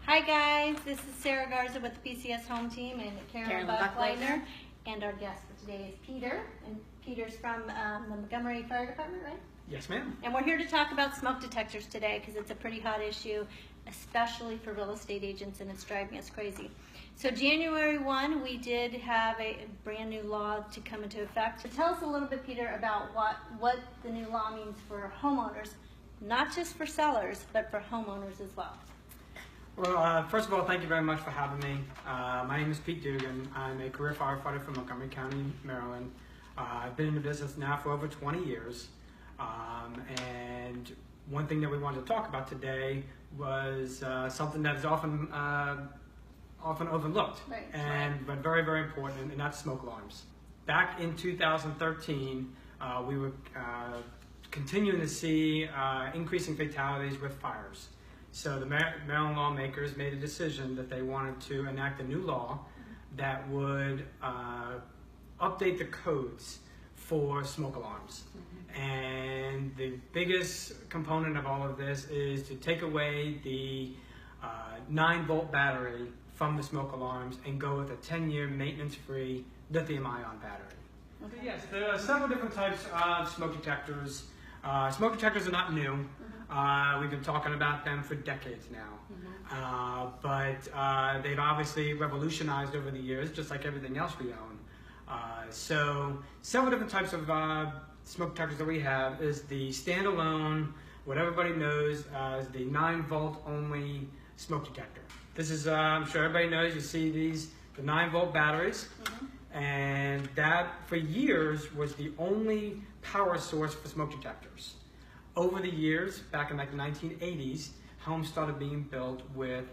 Hi guys, this is Sarah Garza with the PCS Home Team and Karen Buckleitner. And our guest for today is Peter. And Peter's from the Montgomery Fire Department, right? Yes, ma'am. And we're here to talk about smoke detectors today because it's a pretty hot issue, especially for real estate agents, and it's driving us crazy. So January 1, we did have a brand new law to come into effect. So tell us a little bit, Peter, about what the new law means for homeowners, not just for sellers, but for homeowners as well. Well, first of all, thank you very much for having me. My name is Pete Dugan. I'm a career firefighter from Montgomery County, Maryland. I've been in the business now for over 20 years. And one thing that we wanted to talk about today was something that is often overlooked, but very, very important, and that's smoke alarms. Back in 2013, we were continuing to see increasing fatalities with fires. So the Maryland lawmakers made a decision that they wanted to enact a new law that would update the codes for smoke alarms. And the biggest component of all of this is to take away the 9-volt battery from the smoke alarms and go with a 10-year maintenance-free lithium-ion battery. Okay. Yes, there are several different types of smoke detectors. Smoke detectors are not new. We've been talking about them for decades now. But they've obviously revolutionized over the years, just like everything else we own. So several different types of smoke detectors that we have is the standalone, what everybody knows as the 9-volt only smoke detector. This is, I'm sure everybody knows, you see these, the 9-volt batteries. And that, for years, was the only power source for smoke detectors. Over the years, back in like the 1980s, homes started being built with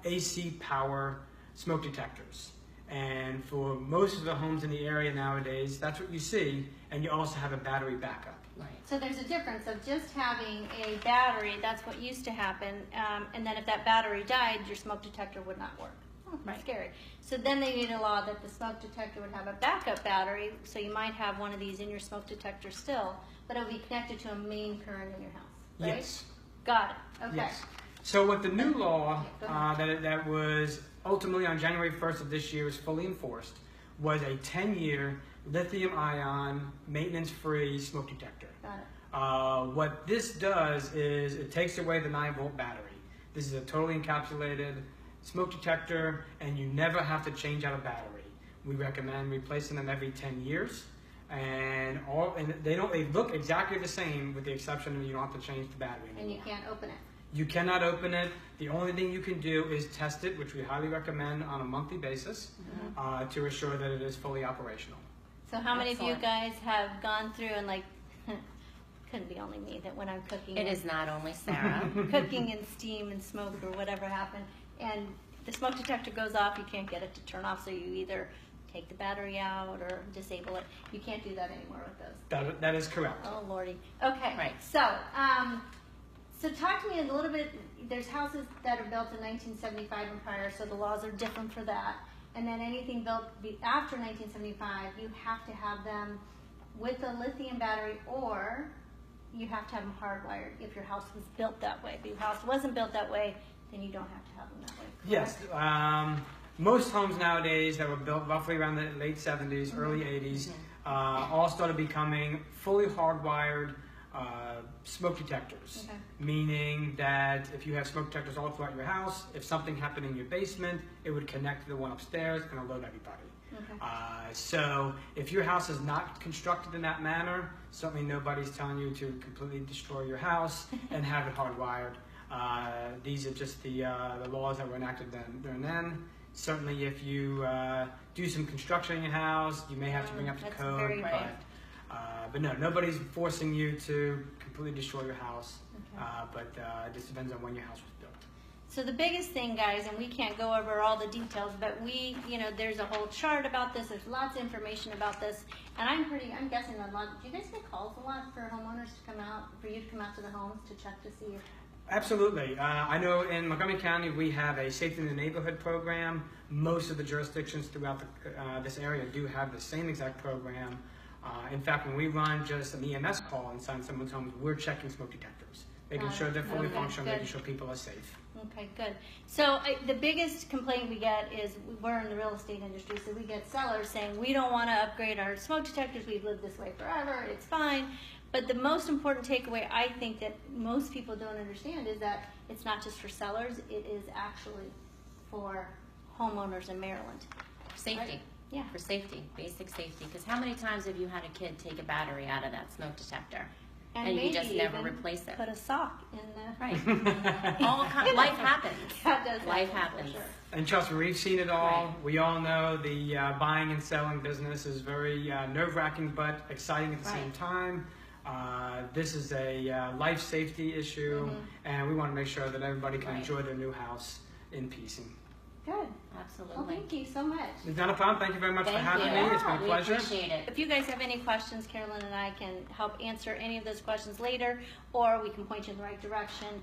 AC power smoke detectors. And for most of the homes in the area nowadays, that's what you see, and you also have a battery backup. Right. So there's a difference of just having a battery, that's what used to happen, and then if that battery died, your smoke detector would not work. Right. Scary. So then they made a law that the smoke detector would have a backup battery, so you might have one of these in your smoke detector still, but it would be connected to a main current in your house, right? Yes. Got it. Okay. Yes. So with the new law that was ultimately on January 1st of this year was fully enforced, was a 10-year lithium-ion maintenance-free smoke detector. Got it. What this does is it takes away the 9-volt battery. This is a totally encapsulated smoke detector, and you never have to change out a battery. We recommend replacing them every 10 years. And they look exactly the same, with the exception that you don't have to change the battery anymore. And you can't open it. You cannot open it. The only thing you can do is test it, which we highly recommend on a monthly basis, to assure that it is fully operational. So how many of you guys have gone through and like, couldn't be only me, that when I'm cooking. It is not only Sarah. Cooking and steam and smoke or whatever happened, and the smoke detector goes off, you can't get it to turn off, so you either take the battery out or disable it. You can't do that anymore with those. That is correct. Oh lordy. Okay. Right. So, so talk to me a little bit. There's houses that are built in 1975 and prior, so the laws are different for that. And then anything built after 1975, you have to have them with a lithium battery, or you have to have them hardwired if your house was built that way. If your house wasn't built that way, then you don't have to have them that way. Correct? Yes. Most homes nowadays that were built roughly around the late 70s, early 80s, all started becoming fully hardwired smoke detectors. Meaning that if you have smoke detectors all throughout your house, if something happened in your basement, it would connect to the one upstairs and alert everybody. So if your house is not constructed in that manner, certainly nobody's telling you to completely destroy your house and have it hardwired. These are just the laws that were enacted then. Certainly if you do some construction in your house, you may have to bring up the code. But no, nobody's forcing you to completely destroy your house. But it just depends on when your house was built. So the biggest thing, guys, and we can't go over all the details, but there's a whole chart about this. There's lots of information about this, and I'm guessing a lot. Do you guys get calls a lot for homeowners to come out, for you to come out to the homes to check to see if? Absolutely. I know in Montgomery County we have a Safety in the Neighborhood program. Most of the jurisdictions throughout this area do have the same exact program. In fact, when we run just an EMS call inside someone's home, we're checking smoke detectors. making sure they're fully Okay, functional, good. making sure people are safe. Okay, good. So the biggest complaint we get is we're in the real estate industry, so we get sellers saying we don't want to upgrade our smoke detectors. We've lived this way forever. It's fine. But the most important takeaway I think that most people don't understand is that it's not just for sellers. It is actually for homeowners in Maryland. Safety. Right. Yeah. For safety, basic safety. Because how many times have you had a kid take a battery out of that smoke detector and you maybe just never even replace it? Put a sock in the. Right. Life happens. That does Life happen, happens. for sure. And trust me, we've seen it all. Right. We all know the buying and selling business is very nerve-wracking but exciting at the same Right. time. This is a life safety issue, and we want to make sure that everybody can Right. enjoy their new house in peace. Good. Well, Absolutely. thank you so much. It's not a problem. Thank you very much for Thank having you. me. It's been a We pleasure. appreciate it. If you guys have any questions, Carolyn and I can help answer any of those questions later, or we can point you in the right direction.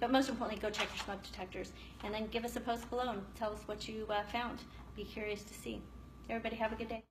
But most importantly, go check your smoke detectors, and then give us a post below and tell us what you found. Be curious to see. Everybody have a good day.